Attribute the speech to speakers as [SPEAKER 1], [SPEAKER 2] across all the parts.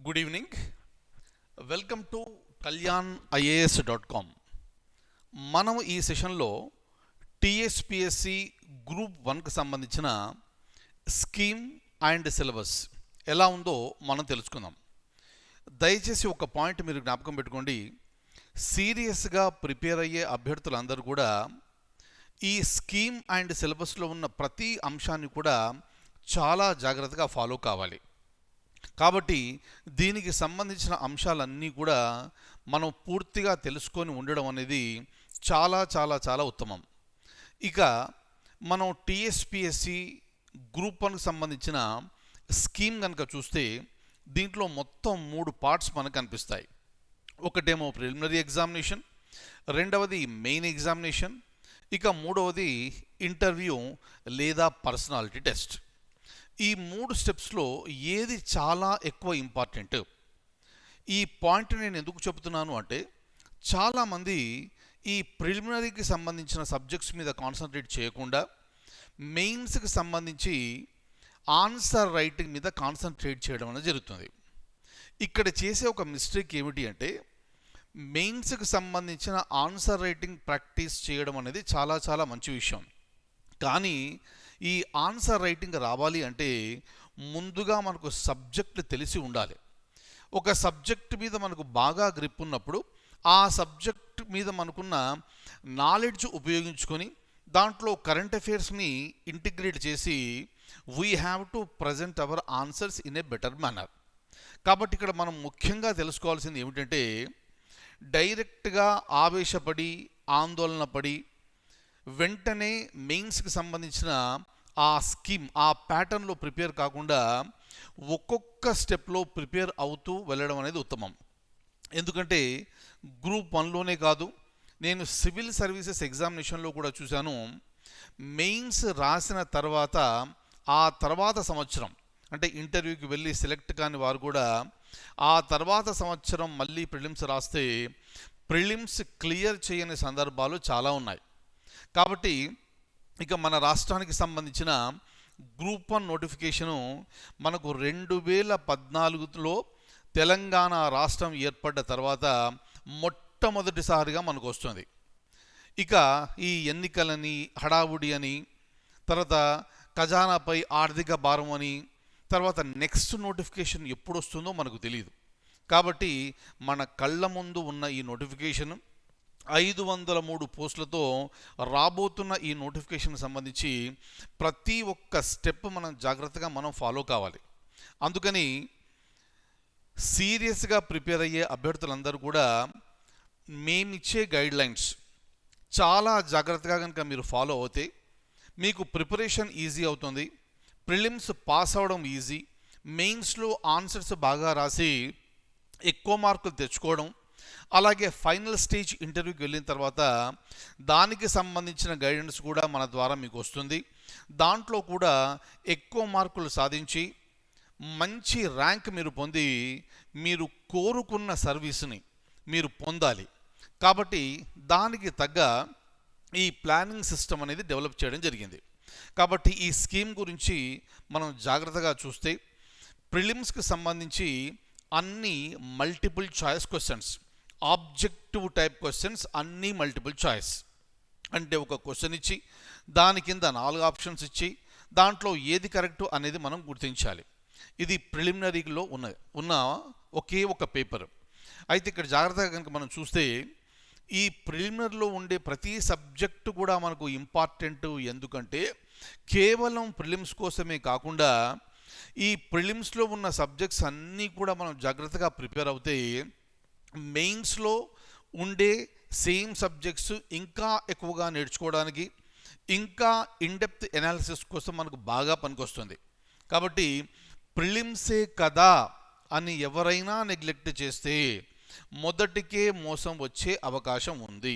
[SPEAKER 1] Good evening. Welcome to kalyanIAS.com. మనం ఈ సెషన్లో టీఎస్పిఎస్సి గ్రూప్ 1కి సంబంధించిన స్కీమ్ అండ్ సిలబస్ ఎలా ఉందో మనం తెలుసుకుందాం. దయచేసి ఒక పాయింట్ మీరు జ్ఞాపకం పెట్టుకోండి. సీరియస్గా ప్రిపేర్ అయ్యే అభ్యర్థులందరూ కూడా ఈ స్కీమ్ అండ్ సిలబస్లో ఉన్న ప్రతి అంశాన్ని కూడా చాలా జాగ్రత్తగా ఫాలో కావాలి. కాబట్టి దీనికి సంబంధించిన అంశాలన్నీ కూడా మనం పూర్తిగా తెలుసుకొని ఉండడం అనేది చాలా చాలా చాలా ఉత్తమం. ఇక మనం టీఎస్పిఎస్సి గ్రూప్ 1కి సంబంధించిన స్కీమ్ కనుక చూస్తే దీంట్లో మొత్తం 3 పార్ట్స్ మనకు కనిపిస్తాయి. ఒకటేమో ప్రిలిమినరీ ఎగ్జామినేషన్, రెండవది మెయిన్ ఎగ్జామినేషన్, ఇక మూడవది ఇంటర్వ్యూ లేదా పర్సనాలిటీ టెస్ట్. ఈ 3 స్టెప్స్లో ఏది చాలా ఎక్కువ ఇంపార్టెంట్? ఈ పాయింట్ నేను ఎందుకు చెబుతున్నాను అంటే, చాలామంది ఈ ప్రిలిమినరీకి సంబంధించిన సబ్జెక్ట్స్ మీద కాన్సన్ట్రేట్ చేయకుండా మెయిన్స్కి సంబంధించి ఆన్సర్ రైటింగ్ మీద కాన్సన్ట్రేట్ చేయడం అనేది జరుగుతుంది. ఇక్కడ చేసే ఒక మిస్టేక్ ఏమిటి అంటే, మెయిన్స్కి సంబంధించిన ఆన్సర్ రైటింగ్ ప్రాక్టీస్ చేయడం అనేది చాలా చాలా మంచి విషయం. కానీ ఈ ఆన్సర్ రైటింగ్ రావాలి అంటే ముందుగా మనకు సబ్జెక్ట్ తెలిసి ఉండాలి. ఒక సబ్జెక్ట్ మీద మనకు బాగా గ్రిప్ ఉన్నప్పుడు ఆ సబ్జెక్ట్ మీద మనకున్న నాలెడ్జ్ ఉపయోగించుకొని దాంట్లో కరెంట్ అఫైర్స్ని ఇంటిగ్రేట్ చేసి we have to present our answers in a better manner. కాబట్టి ఇక్కడ మనం ముఖ్యంగా తెలుసుకోవాల్సింది ఏమిటంటే, డైరెక్ట్గా ఆవేశపడి ఆందోళన పడి వెంటనే మెయిన్స్కి సంబంధించిన ఆ స్కీమ్ ఆ ప్యాటర్న్లో ప్రిపేర్ కాకుండా ఒక్కొక్క స్టెప్లో ప్రిపేర్ అవుతూ వెళ్ళడం అనేది ఉత్తమం. ఎందుకంటే గ్రూప్ 1లోనే కాదు, నేను సివిల్ సర్వీసెస్ ఎగ్జామినేషన్లో కూడా చూశాను. మెయిన్స్ రాసిన తర్వాత ఆ తర్వాత సంవత్సరం అంటే ఇంటర్వ్యూకి వెళ్ళి సెలెక్ట్ కాని వారు కూడా ఆ తర్వాత సంవత్సరం మళ్ళీ ప్రిలిమ్స్ రాస్తే ప్రిలిమ్స్ క్లియర్ చేయని సందర్భాలు చాలా ఉన్నాయి. కాబట్టి ఇక మన రాష్ట్రానికి సంబంధించిన గ్రూప్ 1 నోటిఫికేషను మనకు 2014లో తెలంగాణ రాష్ట్రం ఏర్పడ్డ తర్వాత మొట్టమొదటిసారిగా మనకు వస్తుంది. ఇక ఈ ఎన్నికలని హడావుడి అని, తర్వాత ఖజానాపై ఆర్థిక భారం అని, తర్వాత నెక్స్ట్ నోటిఫికేషన్ ఎప్పుడు వస్తుందో మనకు తెలియదు. కాబట్టి మన కళ్ళ ముందు ఉన్న ఈ నోటిఫికేషన్ 503 పోస్టులతో రాబోతున్న ఈ నోటిఫికేషన్ సంబంధించి ప్రతి ఒక్క స్టెప్ మనం జాగ్రత్తగా మనం ఫాలో కావాలి. అందుకని సీరియస్గా ప్రిపేర్ అయ్యే అభ్యర్థులందరూ కూడా మేమిచ్చే గైడ్లైన్స్ చాలా జాగ్రత్తగా కనుక మీరు ఫాలో అవుతే మీకు ప్రిపరేషన్ ఈజీ అవుతుంది. ప్రిలిమ్స్ పాస్ అవ్వడం ఈజీ, మెయిన్స్లో ఆన్సర్స్ బాగా రాసి ఎక్కువ మార్కులు తెచ్చుకోవడం, అలాగే ఫైనల్ స్టేజ్ ఇంటర్వ్యూకి వెళ్ళిన తర్వాత దానికి సంబంధించిన గైడెన్స్ కూడా మన ద్వారా మీకు వస్తుంది. దాంట్లో కూడా ఎక్కువ మార్కులు సాధించి మంచి ర్యాంక్ మీరు పొంది మీరు కోరుకున్న సర్వీస్ని మీరు పొందాలి. కాబట్టి దానికి తగ్గ ఈ ప్లానింగ్ సిస్టమ్ అనేది డెవలప్ చేయడం జరిగింది. కాబట్టి ఈ స్కీమ్ గురించి మనం జాగ్రత్తగా చూస్తే ప్రిలిమ్స్కి సంబంధించి అన్ని multiple choice questions, objective type questions అన్నీ మల్టిపుల్ చాయిస్. అంటే ఒక క్వశ్చన్ ఇచ్చి దాని కింద 4 ఆప్షన్స్ ఇచ్చి దాంట్లో ఏది కరెక్ట్ అనేది మనం గుర్తించాలి. ఇది ప్రిలిమినరీలో ఉన్న ఒకే ఒక పేపర్. అయితే ఇక్కడ జాగ్రత్తగా కనుక మనం చూస్తే ఈ ప్రిలిమినరీలో ఉండే ప్రతి సబ్జెక్టు కూడా మనకు ఇంపార్టెంట్. ఎందుకంటే కేవలం ప్రిలిమ్స్ కోసమే కాకుండా ఈ ప్రిలిమ్స్లో ఉన్న సబ్జెక్ట్స్ అన్నీ కూడా మనం జాగ్రత్తగా ప్రిపేర్ అవుతే మెయిన్స్లో ఉండే సేమ్ సబ్జెక్ట్స్ ఇంకా ఎక్కువగా నేర్చుకోవడానికి, ఇంకా ఇన్డెప్త్ ఎనాలిసిస్ కోసం మనకు బాగా పనికొస్తుంది. కాబట్టి ప్రిలిమ్సే కదా అని ఎవరైనా నెగ్లెక్ట్ చేస్తే మొదటికే మోసం వచ్చే అవకాశం ఉంది.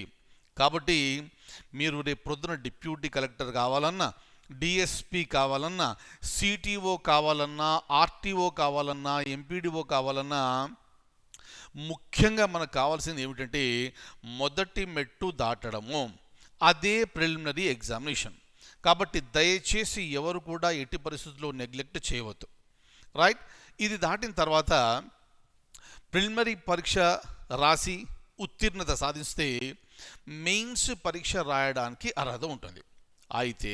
[SPEAKER 1] కాబట్టి మీరు రేపు ప్రొద్దున డిప్యూటీ కలెక్టర్ కావాలన్నా, డిఎస్పి కావాలన్నా, సిటిఓ కావాలన్నా, ఆర్టీఓ కావాలన్నా, ఎంపీడీఓ కావాలన్నా ముఖ్యంగా మనకు కావాల్సింది ఏమిటంటే మొదటి మెట్టు దాటడము. అదే ప్రిలిమినరీ ఎగ్జామినేషన్. కాబట్టి దయచేసి ఎవరు కూడా ఎట్టి పరిస్థితుల్లో నెగ్లెక్ట్ చేయవద్దు. రైట్. ఇది దాటిన తర్వాత ప్రిలిమినరీ పరీక్ష రాసి ఉత్తీర్ణత సాధిస్తే మెయిన్స్ పరీక్ష రాయడానికి అర్హత ఉంటుంది. అయితే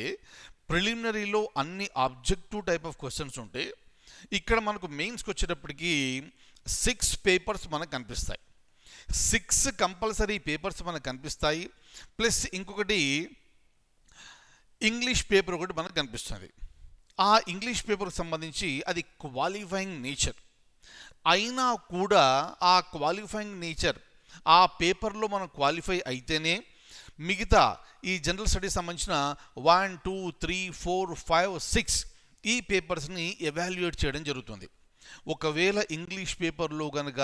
[SPEAKER 1] ప్రిలిమినరీలో అన్ని ఆబ్జెక్టివ్ టైప్ ఆఫ్ క్వశ్చన్స్ ఉంటే ఇక్కడ మనకు మెయిన్స్కి వచ్చేటప్పటికి 6 పేపర్స్ మనకు కనిపిస్తాయి. 6 కంపల్సరీ పేపర్స్ మనకు కనిపిస్తాయి. ప్లస్ ఇంకొకటి ఇంగ్లీష్ పేపర్ ఒకటి మనకు కనిపిస్తుంది. ఆ ఇంగ్లీష్ పేపర్కి సంబంధించి అది క్వాలిఫైయింగ్ నేచర్ అయినా కూడా ఆ క్వాలిఫైయింగ్ నేచర్ ఆ పేపర్లో మనం క్వాలిఫై అయితేనే మిగతా ఈ జనరల్ స్టడీస్ సంబంధించిన 1, 2, 3, 4, 5, 6 ఈ పేపర్స్ని ఎవాల్యుయేట్ చేయడం జరుగుతుంది. ఒకవేళ ఇంగ్లీష్ పేపర్లో కనుక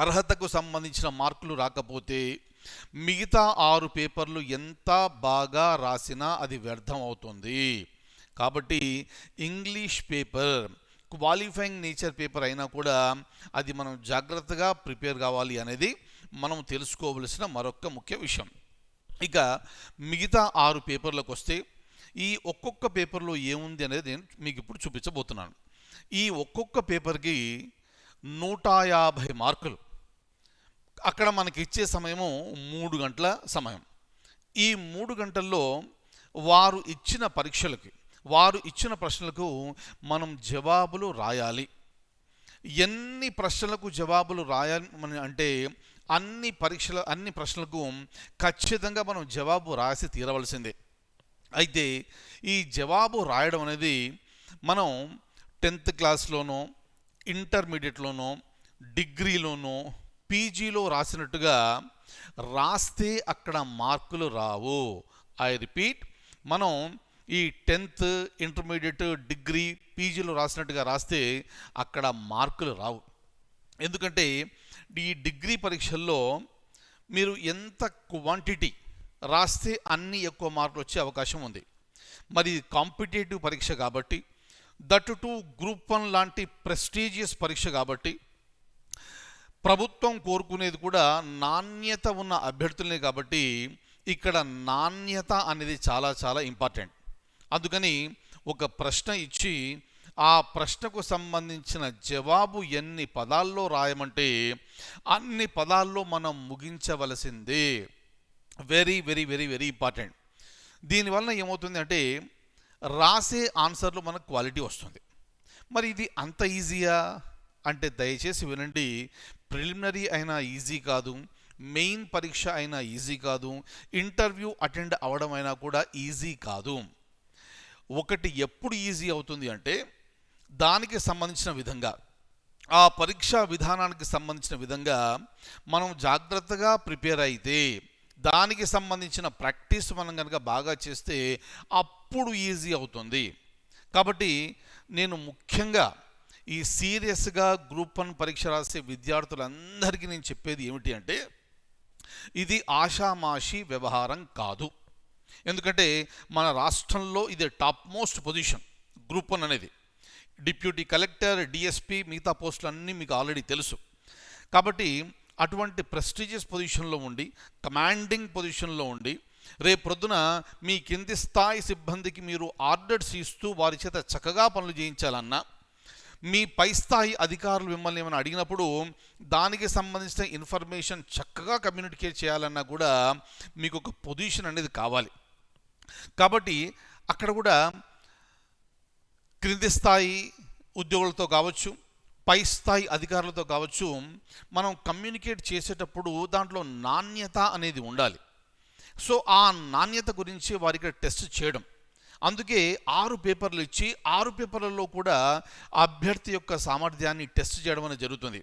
[SPEAKER 1] అర్హతకు సంబంధించిన మార్కులు రాకపోతే మిగతా 6 పేపర్లు ఎంత బాగా రాసినా అది వ్యర్థం అవుతుంది. కాబట్టి English paper qualifying nature paper అయినా కూడా అది మనం జాగ్రత్తగా ప్రిపేర్ కావాలి అనేది మనం తెలుసుకోవలసిన మరొక ముఖ్య విషయం. ఇక మిగతా 6 పేపర్లకు వస్తే ఈ ఒక్కొక్క పేపర్లో ఏముంది అనేది నేను మీకు ఇప్పుడు చూపించబోతున్నాను. ఈ ఒక్కొక్క పేపర్కి 150 మార్కులు. అక్కడ మనకి ఇచ్చే సమయము 3 గంటల సమయం. ఈ 3 గంటల్లో వారు ఇచ్చిన ప్రశ్నలకు మనం జవాబులు రాయాలి. ఎన్ని ప్రశ్నలకు జవాబులు రాయాలి అంటే అన్ని ప్రశ్నలకు ఖచ్చితంగా మనం జవాబు రాసి తీరవలసిందే. అయితే ఈ జవాబు రాయడం అనేది మనం 10th క్లాస్లోనో, ఇంటర్మీడియట్లోనో, డిగ్రీలోనో, పీజీలో రాసినట్టుగా రాస్తే అక్కడ మార్కులు రావు. ఐ రిపీట్, మనం ఈ 10th, ఇంటర్మీడియట్, డిగ్రీ, పీజీలో రాసినట్టుగా రాస్తే అక్కడ మార్కులు రావు. ఎందుకంటే ఈ డిగ్రీ పరీక్షల్లో మీరు ఎంత క్వాంటిటీ రాస్తే అన్ని ఎక్కువ మార్కులు వచ్చే అవకాశం ఉంది. మరి కాంపిటేటివ్ పరీక్ష కాబట్టి, దట్ టు గ్రూప్ 1 లాంటి ప్రెస్టీజియస్ పరీక్ష కాబట్టి, ప్రభుత్వం కోరుకునేది కూడా నాణ్యత ఉన్న అభ్యర్థులనే కాబట్టి ఇక్కడ నాణ్యత అనేది చాలా చాలా ఇంపార్టెంట్. అందుకని ఒక ప్రశ్న ఇచ్చి ఆ ప్రశ్నకు సంబంధించిన జవాబు ఎన్ని పదాల్లో రాయమంటే అన్ని పదాల్లో మనం ముగించవలసిందే. Very very very very important. దీనివల్ల ఏమవుతుంది అంటే రాసే ఆన్సర్లు మనకు క్వాలిటీ వస్తుంది. మరి ఇది అంత ఈజీయా అంటే దయచేసి వినండి. ప్రిలిమినరీ అయినా ఈజీ కాదు, మెయిన్ పరీక్ష అయినా ఈజీ కాదు, ఇంటర్వ్యూ అటెండ్ అవ్వడం అయినా కూడా ఈజీ కాదు. ఒకటి ఎప్పుడు ఈజీ అవుతుంది అంటే దానికి సంబంధించిన విధంగా, ఆ పరీక్షా విధానానికి సంబంధించిన విధంగా మనం జాగ్రత్తగా ప్రిపేర్ అయితే, దానికి సంబంధించిన ప్రాక్టీస్ మనం కనుక బాగా చేస్తే అప్పుడు ఈజీ అవుతుంది. కాబట్టి నేను ముఖ్యంగా ఈ సీరియస్గా గ్రూప్ 1 పరీక్ష రాసే విద్యార్థులందరికీ నేను చెప్పేది ఏమిటి అంటే ఇది ఆషామాషి వ్యవహారం కాదు. ఎందుకంటే మన రాష్ట్రంలో ఇది టాప్ మోస్ట్ పొజిషన్ గ్రూప్ 1 అనేది. డిప్యూటీ కలెక్టర్, డిఎస్పీ, మిగతా పోస్టులు అన్నీ మీకు ఆల్రెడీ తెలుసు. కాబట్టి అటువంటి ప్రెస్టీజియస్ పొజిషన్లో ఉండి, కమాండింగ్ పొజిషన్లో ఉండి, రేపు ప్రొద్దున మీ కింది స్థాయి సిబ్బందికి మీరు ఆర్డర్స్ ఇస్తూ వారి చేత చక్కగా పనులు చేయించాలన్నా, మీ పై స్థాయి అధికారులు మిమ్మల్ని ఏమైనా అడిగినప్పుడు దానికి సంబంధించిన ఇన్ఫర్మేషన్ చక్కగా కమ్యూనికేట్ చేయాలన్నా కూడా మీకు ఒక పొజిషన్ అనేది కావాలి. కాబట్టి అక్కడ కూడా క్రింది స్థాయి ఉద్యోగులతో కావచ్చు, పై స్థాయి అధికారులతో కావచ్చు, మనం కమ్యూనికేట్ చేసేటప్పుడు దాంట్లో నాణ్యత అనేది ఉండాలి. సో ఆ నాణ్యత గురించి వారికి టెస్ట్ చేయడం. అందుకే 6 పేపర్లు ఇచ్చి 6 పేపర్లలో కూడా అభ్యర్థి యొక్క సామర్థ్యాన్ని టెస్ట్ చేయడం అనేది జరుగుతుంది.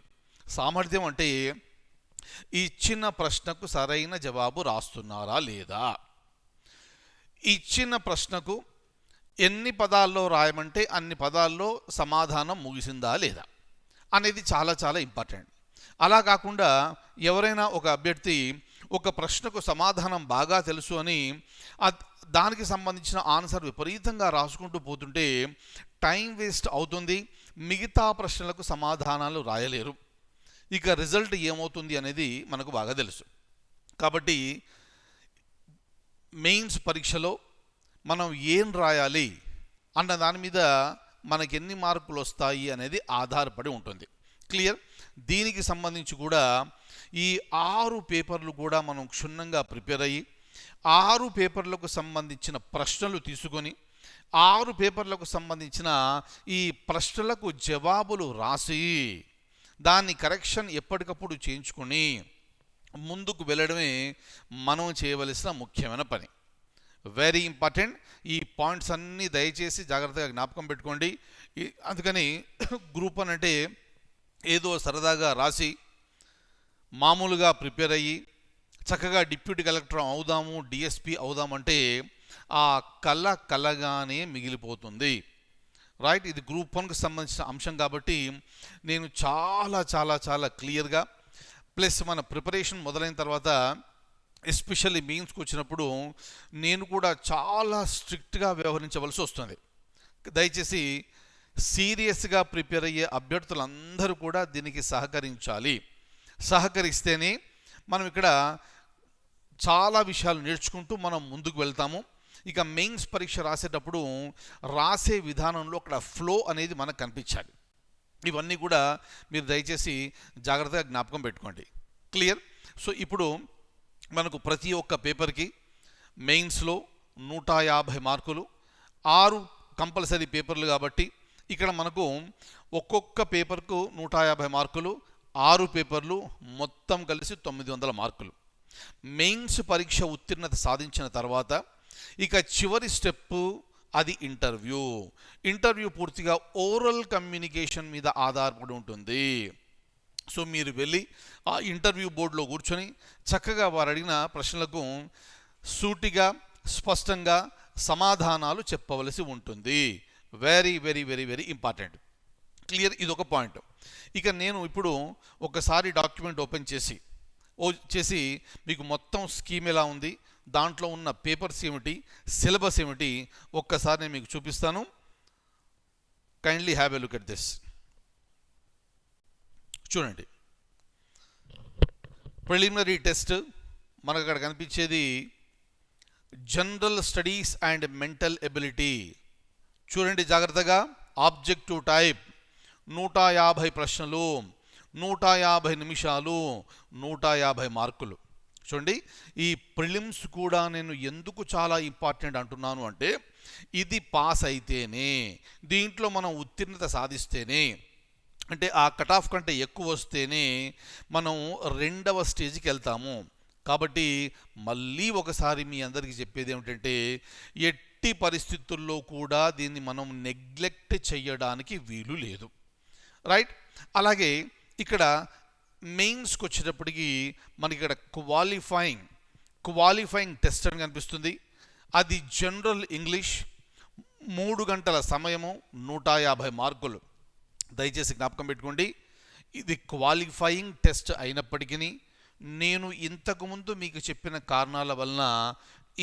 [SPEAKER 1] సామర్థ్యం అంటే ఇచ్చిన ప్రశ్నకు సరైన జవాబు రాస్తున్నారా లేదా, ఇచ్చిన ప్రశ్నకు ఎన్ని పదాల్లో రాయమంటే అన్ని పదాల్లో సమాధానం ముగిసిందా లేదా అనేది చాలా చాలా ఇంపార్టెంట్. అలా కాకుండా ఎవరైనా ఒక అభ్యర్థి ఒక ప్రశ్నకు సమాధానం బాగా తెలుసు అని దానికి సంబంధించిన ఆన్సర్ విపరీతంగా రాసుకుంటూ పోతుంటే టైం వేస్ట్ అవుతుంది, మిగతా ప్రశ్నలకు సమాధానాలు రాయలేరు. ఇక రిజల్ట్ ఏమవుతుంది అనేది మనకు బాగా తెలుసు. కాబట్టి మెయిన్స్ పరీక్షలో మనం ఏం రాయాలి అన్న దాని మీద మనకి ఎన్ని మార్కులు వస్తాయి అనేది ఆధారపడి ఉంటుంది. క్లియర్. దీనికి సంబంధించి కూడా ఈ 6 పేపర్లు కూడా మనం క్షుణ్ణంగా ప్రిపేర్ అయ్యి 6 పేపర్లకు సంబంధించిన ప్రశ్నలు తీసుకొని 6 పేపర్లకు సంబంధించిన ఈ ప్రశ్నలకు జవాబులు రాసి దాన్ని కరెక్షన్ ఎప్పటికప్పుడు చేయించుకొని ముందుకు వెళ్ళడమే మనం చేయవలసిన ముఖ్యమైన పని. Very important. ఈ పాయింట్స్ అన్నీ దయచేసి జాగ్రత్తగా జ్ఞాపకం పెట్టుకోండి. అందుకని గ్రూప్ 1 అంటే ఏదో సరదాగా రాసి మామూలుగా ప్రిపేర్ అయ్యి చక్కగా డిప్యూటీ కలెక్టర్ అవుదాము, డిఎస్పి అవుదామంటే ఆ కలగానే మిగిలిపోతుంది. రైట్. ఇది గ్రూప్ 1కి సంబంధించిన అంశం కాబట్టి నేను చాలా చాలా చాలా క్లియర్గా ప్లస్ మన ప్రిపరేషన్ మొదలైన తర్వాత ఎస్పెషల్లీ మెయిన్స్కి వచ్చినప్పుడు నేను కూడా చాలా స్ట్రిక్ట్గా వ్యవహరించవలసి వస్తుంది. దయచేసి సీరియస్గా ప్రిపేర్ అయ్యే అభ్యర్థులందరూ కూడా దీనికి సహకరించాలి. సహకరిస్తేనే మనం ఇక్కడ చాలా విషయాలు నేర్చుకుంటూ మనం ముందుకు వెళ్తాము. ఇక మెయిన్స్ పరీక్ష రాసేటప్పుడు రాసే విధానంలో అక్కడ ఫ్లో అనేది మనకు కనిపించాలి. ఇవన్నీ కూడా మీరు దయచేసి జాగ్రత్తగా జ్ఞాపకం పెట్టుకోండి. క్లియర్. సో ఇప్పుడు మనకు ప్రతి ఒక్క పేపర్కి మెయిన్స్లో 150 మార్కులు, 6 కంపల్సరీ పేపర్లు కాబట్టి ఇక్కడ మనకు ఒక్కొక్క పేపర్కు 150 మార్కులు, 6 పేపర్లు మొత్తం కలిసి 900 మార్కులు. మెయిన్స్ పరీక్ష ఉత్తీర్ణత సాధించిన తర్వాత ఇక చివరి స్టెప్ అది ఇంటర్వ్యూ పూర్తిగా ఓరల్ కమ్యూనికేషన్ మీద ఆధారపడి ఉంటుంది. సో మీరు వెళ్ళి ఆ ఇంటర్వ్యూ బోర్డులో కూర్చొని చక్కగా వారు అడిగిన ప్రశ్నలకు సూటిగా స్పష్టంగా సమాధానాలు చెప్పవలసి ఉంటుంది. Very very very very important. Clear. ఇది ఒక పాయింట్. ఇక నేను ఇప్పుడు ఒకసారి డాక్యుమెంట్ ఓపెన్ చేసి మీకు మొత్తం స్కీమ్ ఎలా ఉంది, దాంట్లో ఉన్న పేపర్స్ ఏమిటి, సిలబస్ ఏమిటి ఒక్కసారి నేను మీకు చూపిస్తాను. Kindly have a look at this. చూడండి, ప్రిలిమినరీ టెస్ట్ మనకు అక్కడ కనిపించేది general studies and mental ability. చూడండి జాగ్రత్తగా. ఆబ్జెక్టివ్ టైప్ 150 ప్రశ్నలు, 150 నిమిషాలు, 150 మార్కులు. చూడండి, ఈ ప్రిలిమ్స్ కూడా నేను ఎందుకు చాలా ఇంపార్టెంట్ అంటున్నాను అంటే ఇది పాస్ అయితేనే, దీంట్లో మనం ఉత్తీర్ణత సాధిస్తేనే, అంటే ఆ కట్ ఆఫ్ కంటే ఎక్కువ వస్తేనే మనం 2వ స్టేజ్కి వెళ్తాము. కాబట్టి మళ్ళీ ఒకసారి మీ అందరికీ చెప్పేది ఏమిటంటే ఎట్టి పరిస్థితుల్లో కూడా దీన్ని మనం నెగ్లెక్ట్ చేయడానికి వీలు లేదు. రైట్. అలాగే ఇక్కడ మెయిన్స్కి వచ్చేటప్పటికి మనకి ఇక్కడ క్వాలిఫైయింగ్ టెస్ట్ అని కనిపిస్తుంది. అది జనరల్ ఇంగ్లీష్, 3 గంటల సమయము, 150 మార్కులు. దయచేసి జ్ఞాపకం పెట్టుకోండి, ఇది క్వాలిఫైయింగ్ టెస్ట్ అయినప్పటికీ నేను ఇంతకుముందు మీకు చెప్పిన కారణాల వలన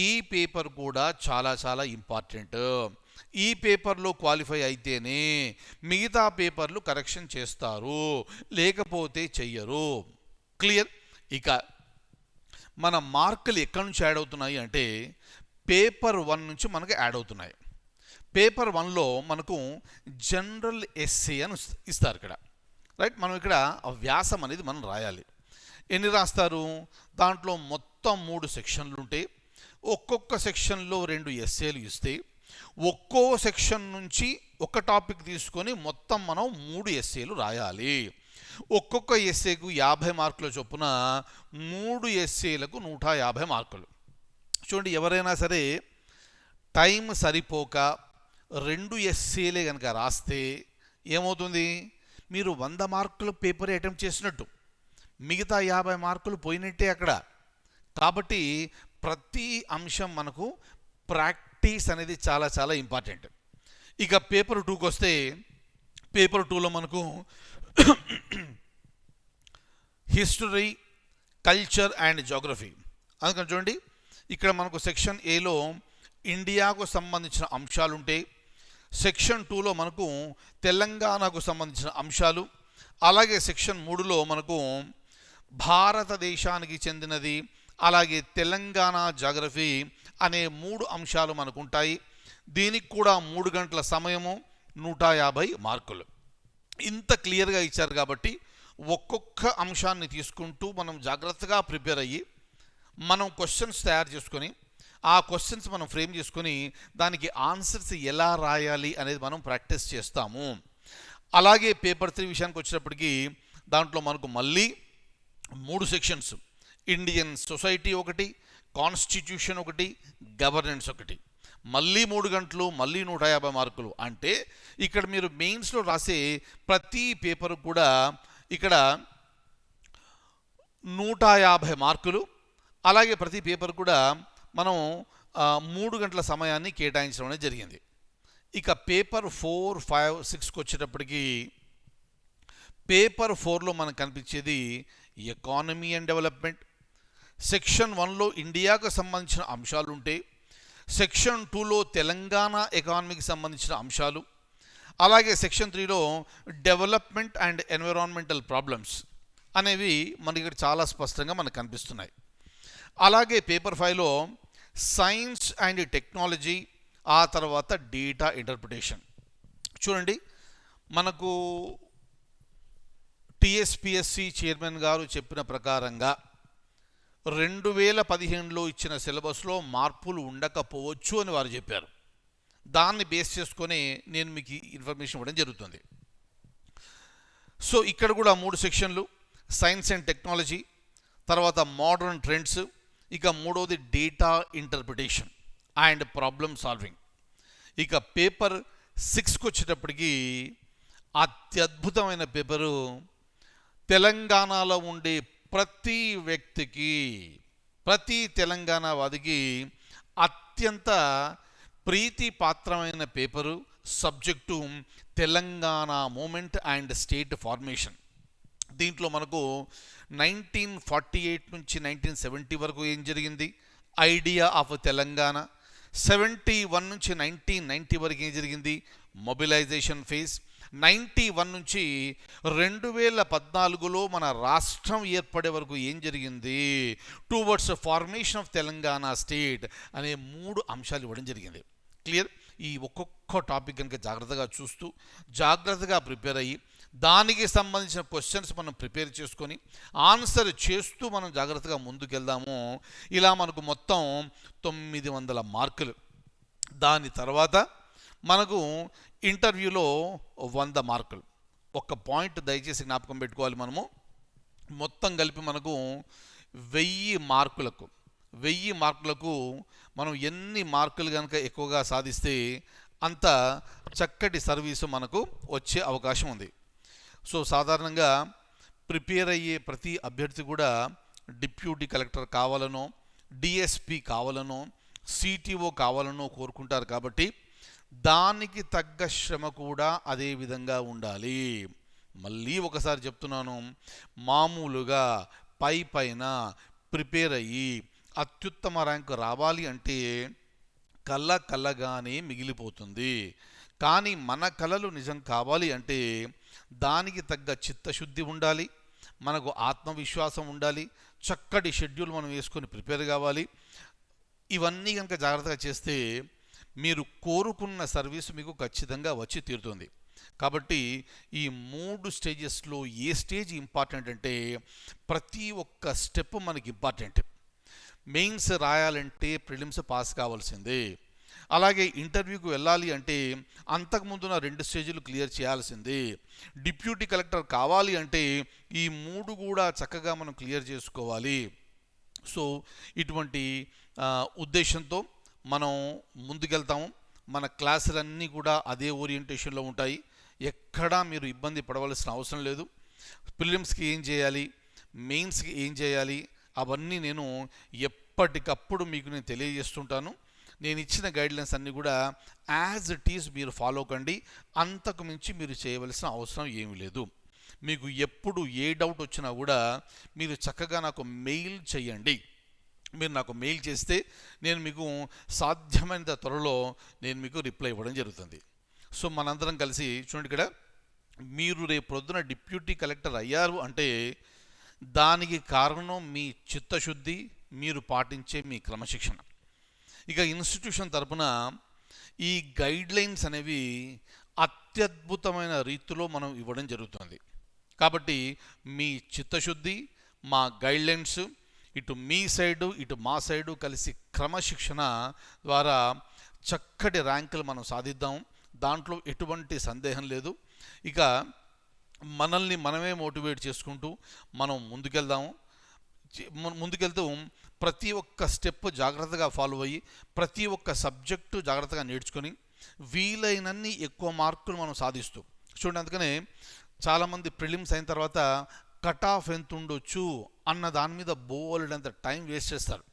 [SPEAKER 1] ఈ పేపర్ కూడా చాలా చాలా ఇంపార్టెంట్. ఈ పేపర్లో క్వాలిఫై అయితేనే మిగతా పేపర్లు కరెక్షన్ చేస్తారు, లేకపోతే చెయ్యరు. క్లియర్. ఇక మన మార్కులు ఎక్కడి నుంచి యాడ్ అవుతున్నాయి అంటే పేపర్ 1 నుంచి మనకు యాడ్ అవుతున్నాయి. పేపర్ 1లో మనకు జనరల్ ఎస్సే అని ఇస్తారు ఇక్కడ. రైట్. మనం ఇక్కడ వ్యాసం అనేది మనం రాయాలి. ఎన్ని రాస్తారు? దాంట్లో మొత్తం 3 సెక్షన్లు ఉంటాయి. ఒక్కొక్క సెక్షన్లో 2 ఎస్సేలు ఇస్తే ఒక్కో సెక్షన్ నుంచి ఒక టాపిక్ తీసుకొని మొత్తం మనం 3 ఎస్సేలు రాయాలి. ఒక్కొక్క ఎస్సేకు 50 మార్కుల చొప్పున 3 ఎస్సేలకు 150 మార్కులు. చూడండి, ఎవరైనా సరే టైం సరిపోక 2 ఎస్సేలే కనుక రాస్తే ఏమవుతుంది? మీరు 100 మార్కులు పేపర్ అటెంప్ట్ చేసినట్టు, మిగతా 50 మార్కులు పోయినట్టే అక్కడ. కాబట్టి ప్రతి అంశం మనకు ప్రాక్టీస్ అనేది చాలా చాలా ఇంపార్టెంట్. ఇక పేపర్ 2కి వస్తే పేపర్ 2లో మనకు హిస్టరీ, కల్చర్ అండ్ జోగ్రఫీ. అందుకని చూడండి, ఇక్కడ మనకు సెక్షన్ ఏలో ఇండియాకు సంబంధించిన అంశాలు ఉంటాయి. సెక్షన్ 2లో మనకు తెలంగాణకు సంబంధించిన అంశాలు, అలాగే సెక్షన్ 3లో మనకు భారతదేశానికి చెందినది, అలాగే తెలంగాణ జాగ్రఫీ అనే 3 అంశాలు మనకు ఉంటాయి. దీనికి కూడా 3 గంటల సమయము, 150 మార్కులు. ఇంత క్లియర్గా ఇచ్చారు కాబట్టి ఒక్కొక్క అంశాన్ని తీసుకుంటూ మనం జాగ్రత్తగా ప్రిపేర్ అయ్యి మనం క్వశ్చన్స్ తయారు చేసుకొని ఆ క్వశ్చన్స్ మనం ఫ్రేమ్ చేసుకొని దానికి ఆన్సర్స్ ఎలా రాయాలి అనేది మనం ప్రాక్టీస్ చేస్తాము. అలాగే పేపర్ 3 విషయానికి వచ్చినప్పటికీ దాంట్లో మనకు మళ్ళీ 3 సెక్షన్స్, ఇండియన్ సొసైటీ ఒకటి, కాన్స్టిట్యూషన్ ఒకటి, గవర్నెన్స్ ఒకటి, మళ్ళీ 3 గంటలు, మళ్ళీ 150 మార్కులు. అంటే ఇక్కడ మీరు మెయిన్స్లో రాసే ప్రతి పేపర్ కూడా ఇక్కడ 150 మార్కులు. అలాగే ప్రతి పేపర్ కూడా మనం 3 గంటల సమయాన్ని కేటాయించడం అనేది జరిగింది. ఇక పేపర్ 4, 5, 6కి వచ్చేటప్పటికి పేపర్ 4లో మనకు కనిపించేది ఎకానమీ అండ్ డెవలప్మెంట్. సెక్షన్ 1లో ఇండియాకు సంబంధించిన అంశాలు ఉంటే, సెక్షన్ 2లో తెలంగాణ ఎకానమీకి సంబంధించిన అంశాలు, అలాగే సెక్షన్ 3లో డెవలప్మెంట్ అండ్ ఎన్విరాన్మెంటల్ ప్రాబ్లమ్స్ అనేవి మనకి ఇక్కడ చాలా స్పష్టంగా మనకు కనిపిస్తున్నాయి. అలాగే పేపర్ 5లో సైన్స్ అండ్ టెక్నాలజీ, ఆ తర్వాత డేటా ఇంటర్ప్రిటేషన్. చూడండి, మనకు టీఎస్పిఎస్సి చైర్మన్ గారు చెప్పిన ప్రకారంగా 2015లో ఇచ్చిన సిలబస్లో మార్పులు ఉండకపోవచ్చు అని వారు చెప్పారు. దాన్ని బేస్ చేసుకొని నేను మీకు ఇన్ఫర్మేషన్ ఇవ్వడం జరుగుతుంది. సో ఇక్కడ కూడా 3 సెక్షన్లు, సైన్స్ అండ్ టెక్నాలజీ, తర్వాత మోడర్న్ ట్రెండ్స్, ఇక మూడవది data interpretation and problem solving. ఇక పేపర్ 6కి వచ్చేటప్పటికి అత్యద్భుతమైన పేపరు, తెలంగాణలో ఉండే ప్రతి వ్యక్తికి, ప్రతి తెలంగాణవాదికి అత్యంత ప్రీతిపాత్రమైన paper, subject Telangana movement and state formation. దీంట్లో మనకు 1948 నుంచి 1970 వరకు ఏం జరిగింది, ఐడియా ఆఫ్ తెలంగాణ, 71 నుంచి 1990 వరకు ఏం జరిగింది, మొబిలైజేషన్ ఫేజ్, 91 నుంచి 2014లో మన రాష్ట్రం ఏర్పడే వరకు ఏం జరిగింది, towards formation of Telangana state అనే 3 అంశాలు ఇవ్వడం జరిగింది. క్లియర్? ఈ ఒక్కొక్క టాపిక్ కనుక జాగ్రత్తగా చూస్తూ జాగ్రత్తగా ప్రిపేర్ అయ్యి దానికి సంబంధించిన క్వశ్చన్స్ మనం ప్రిపేర్ చేసుకొని ఆన్సర్ చేస్తూ మనం జాగ్రత్తగా ముందుకెళ్దాము. ఇలా మనకు మొత్తం 900 మార్కులు. దాని తర్వాత మనకు ఇంటర్వ్యూలో 100 మార్కులు. ఒక్క పాయింట్ దయచేసి జ్ఞాపకం పెట్టుకోవాలి, మనము మొత్తం కలిపి మనకు 1000 మార్కులకు మనం ఎన్ని మార్కులు కనుక ఎక్కువగా సాధిస్తే అంత చక్కటి సర్వీసు మనకు వచ్చే అవకాశం ఉంది. సో సాధారణంగా ప్రిపేర్ అయ్యే ప్రతి అభ్యర్థి కూడా డిప్యూటీ కలెక్టర్ కావాలనో, డిఎస్పి కావాలనో, సిటిఓ కావాలనో కోరుకుంటారు. కాబట్టి దానికి తగ్గ శ్రమ కూడా అదే విధంగా ఉండాలి. మళ్ళీ ఒకసారి చెప్తున్నాను, మామూలుగా పైన ప్రిపేర్ అయ్యి అత్యుత్తమ ర్యాంకు రావాలి అంటే కళ్ళగానే మిగిలిపోతుంది. కానీ మన కళలు నిజం కావాలి అంటే దానికి తగ్గ చిత్తశుద్ధి ఉండాలి, మనకు ఆత్మవిశ్వాసం ఉండాలి, చక్కటి షెడ్యూల్ మనం వేసుకొని ప్రిపేర్ కావాలి. ఇవన్నీ కనుక జాగ్రత్తగా చేస్తే మీరు కోరుకున్న సర్వీస్ మీకు ఖచ్చితంగా వచ్చి తీరుతుంది. కాబట్టి ఈ 3 స్టేజెస్లో ఏ స్టేజ్ ఇంపార్టెంట్ అంటే ప్రతి ఒక్క స్టెప్ మనకి ఇంపార్టెంట్. మెయిన్స్ రాయాలంటే ప్రిలిమ్స్ పాస్ కావాల్సిందే. అలాగే ఇంటర్వ్యూకి వెళ్ళాలి అంటే అంతకుముందున 2 స్టేజీలు క్లియర్ చేయాల్సిందే. డిప్యూటీ కలెక్టర్ కావాలి అంటే ఈ 3 కూడా చక్కగా మనం క్లియర్ చేసుకోవాలి. సో ఇటువంటి ఉద్దేశంతో మనం ముందుకెళ్తాము. మన క్లాసులన్నీ కూడా అదే ఓరియంటేషన్లో ఉంటాయి. ఎక్కడా మీరు ఇబ్బంది పడవలసిన అవసరం లేదు. ప్రిలిమ్స్కి ఏం చేయాలి, మెయిన్స్కి ఏం చేయాలి, అవన్నీ నేను ఎప్పటికప్పుడు మీకు నేను తెలియజేస్తుంటాను. నేను ఇచ్చిన గైడ్లైన్స్ అన్నీ కూడా యాజ్ ఇట్ ఈజ్ మీరు ఫాలో కండి. అంతకు మించి మీరు చేయవలసిన అవసరం ఏమీ లేదు. మీకు ఎప్పుడు ఏ డౌట్ వచ్చినా కూడా మీరు చక్కగా నాకు మెయిల్ చేయండి. మీరు నాకు మెయిల్ చేస్తే నేను మీకు సాధ్యమైనంత త్వరలో నేను మీకు రిప్లై ఇవ్వడం జరుగుతుంది. సో మనందరం కలిసి చూడండి, ఇక్కడ మీరు రేపు ప్రొద్దున డిప్యూటీ కలెక్టర్ అయ్యారు అంటే దానికి కారణం మీ చిత్తశుద్ధి, మీరు పాటించే మీ క్రమశిక్షణ. ఇక ఇన్స్టిట్యూషన్ తరపున ఈ గైడ్లైన్స్ అనేవి అత్యద్భుతమైన రీతిలో మనం ఇవ్వడం జరుగుతుంది. కాబట్టి మీ చిత్తశుద్ధి, మా గైడ్లైన్స్, ఇటు మీ సైడు ఇటు మా సైడు కలిసి క్రమశిక్షణ ద్వారా చక్కటి ర్యాంకులు మనం సాధిద్దాం. దాంట్లో ఎటువంటి సందేహం లేదు. ఇక మనల్ని మనమే మోటివేట్ చేసుకుంటూ మనం ముందుకెళ్దాము. ముందుకెళ్తూ ప్రతి ఒక్క స్టెప్ జాగ్రత్తగా ఫాలో అయ్యి ప్రతి ఒక్క సబ్జెక్టు జాగ్రత్తగా నేర్చుకొని వీలైనన్ని ఎక్కువ మార్కులు మనం సాధిస్తూ చూడండి. అందుకనే చాలామంది ప్రిలిమ్స్ అయిన తర్వాత కట్ ఆఫ్ ఎంత ఉండొచ్చు అన్న దాని మీద బోలెడంత టైం వేస్ట్ చేస్తారు.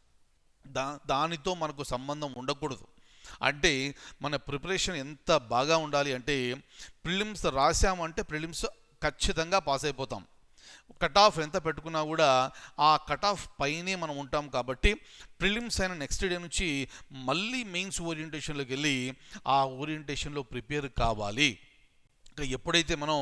[SPEAKER 1] దానితో మనకు సంబంధం ఉండకూడదు. అంటే మన ప్రిపరేషన్ ఎంత బాగా ఉండాలి అంటే ప్రిలిమ్స్ రాసామంటే ప్రిలిమ్స్ ఖచ్చితంగా పాస్ అయిపోతాం. కట్ ఆఫ్ ఎంత పెట్టుకున్నా కూడా ఆ కట్ ఆఫ్ పైనే మనం ఉంటాం. కాబట్టి ప్రిలిమ్స్ అయిన నెక్స్ట్ డే నుంచి మళ్ళీ మెయిన్స్ ఓరియంటేషన్లోకి వెళ్ళి ఆ ఓరియంటేషన్లో ప్రిపేర్ కావాలి. ఎప్పుడైతే మనం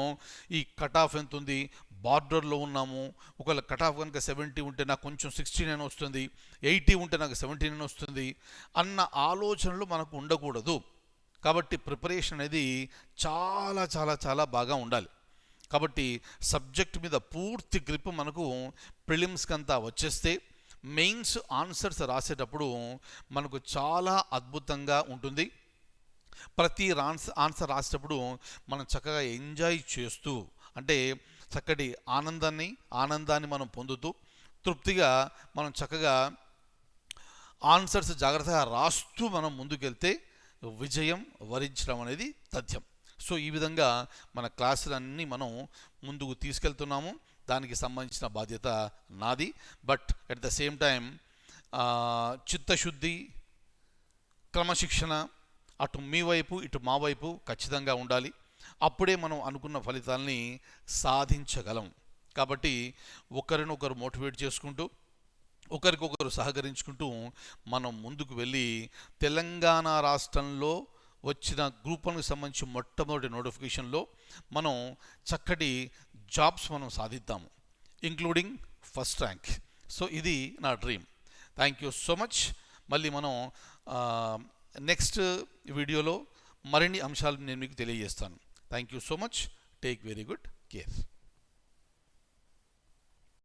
[SPEAKER 1] ఈ కట్ ఆఫ్ ఎంత ఉంది, బార్డర్లో ఉన్నాము, ఒకవేళ కట్ ఆఫ్ కనుక 70 ఉంటే నాకు కొంచెం 69 వస్తుంది, 80 ఉంటే నాకు 79 వస్తుంది అన్న ఆలోచనలు మనకు ఉండకూడదు. కాబట్టి ప్రిపరేషన్ అనేది చాలా చాలా చాలా బాగా ఉండాలి. కాబట్టి సబ్జెక్ట్ మీద పూర్తి గ్రిప్ మనకు ప్రిలిమ్స్కి అంతా వచ్చేస్తే మెయిన్స్ ఆన్సర్స్ రాసేటప్పుడు మనకు చాలా అద్భుతంగా ఉంటుంది. ప్రతి ఆన్సర్ రాసేటప్పుడు మనం చక్కగా ఎంజాయ్ చేస్తూ, అంటే చక్కటి ఆనందాన్ని మనం పొందుతూ తృప్తిగా మనం చక్కగా ఆన్సర్స్ జాగ్రత్తగా రాస్తూ మనం ముందుకెళ్తే విజయం వరించడం అనేది తథ్యం. సో ఈ విధంగా మన క్లాసులన్నీ మనం ముందుకు తీసుకెళ్తున్నాము. దానికి సంబంధించిన బాధ్యత నాది. But at the same time చిత్తశుద్ధి, క్రమశిక్షణ అటు మీ వైపు ఇటు మా వైపు ఖచ్చితంగా ఉండాలి. అప్పుడే మనం అనుకున్న ఫలితాలని సాధించగలం. కాబట్టి ఒకరినొకరు మోటివేట్ చేసుకుంటూ ఒకరికొకరు సహకరించుకుంటూ మనం ముందుకు వెళ్ళి తెలంగాణ రాష్ట్రంలో వచ్చిన గ్రూప్ 1కి సంబంధించి మొట్టమొదటి నోటిఫికేషన్లో మనం చక్కటి జాబ్స్ మనం సాధిద్దాము, ఇంక్లూడింగ్ ఫస్ట్ ర్యాంక్. సో ఇది నా dream. Thank you so much. మళ్ళీ మనం నెక్స్ట్ వీడియోలో మరిన్ని అంశాలు నేను మీకు తెలియజేస్తాను. Thank you so much. Take very good care.